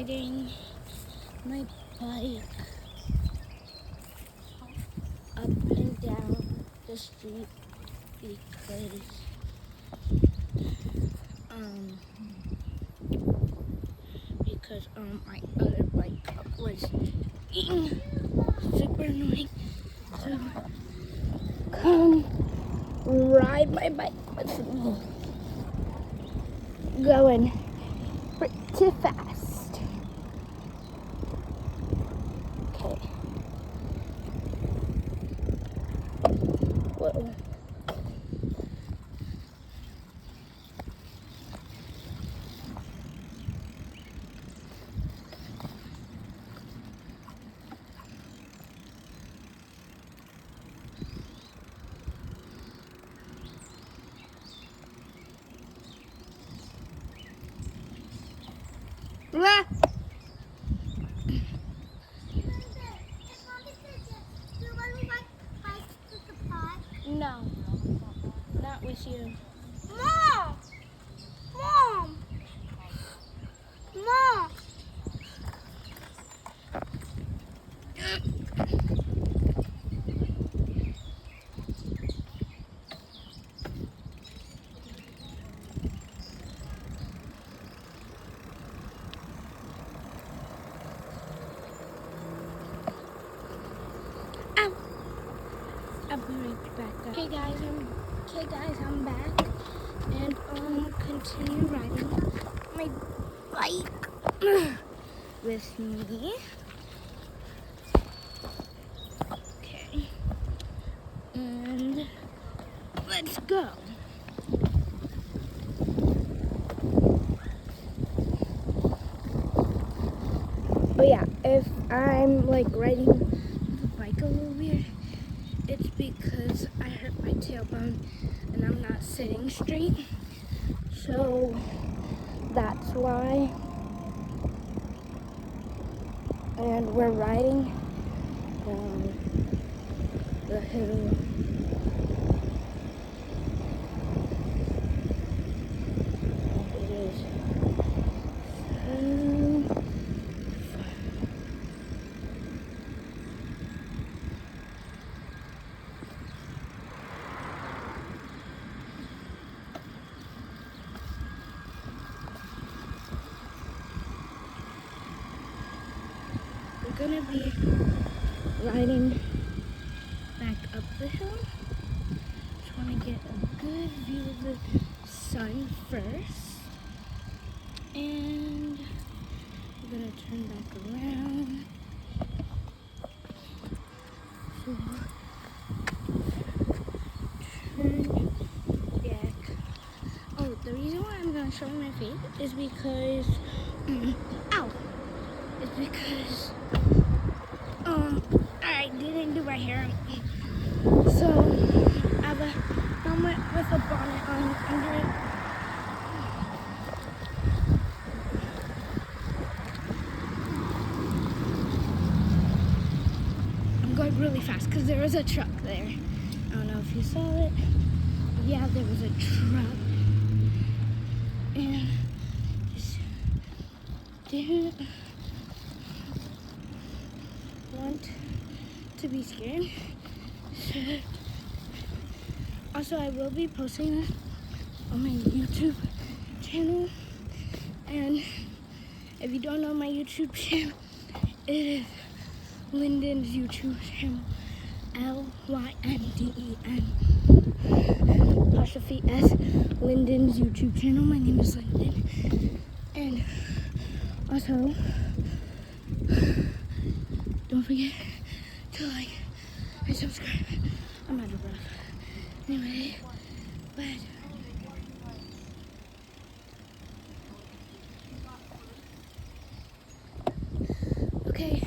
riding my bike up and down the street because my other bike was being super annoying. So come ride my bike with me. Going pretty fast. Okay. Whoa. Ah! No, not with you. Mom! Mom! Mom! I'll be right back. Okay guys, I'm back, and continue riding my bike with me. Okay, and let's go. But yeah, if I'm like riding the bike a little weird, it's because I hurt my tailbone and I'm not sitting straight. So that's why. And we're riding down the hill. It is we're gonna be riding back up the hill. Just want to get a good view of the sun first, and we're gonna turn back around. So turn back. Oh, the reason why I'm gonna show my face is because ow, is because I didn't do my hair. So I have a helmet with a bonnet on under it. I'm going really fast because there was a truck there. I don't know if you saw it. Yeah, there was a truck. And just didn't want to be scared. Also, I will be posting this on my YouTube channel. And if you don't know my YouTube channel, it is Lyndon's YouTube channel. Lynden apostrophe S, Lyndon's YouTube channel. My name is Lyndon. And also, don't forget to like and subscribe. I'm out of breath. Anyway, but okay.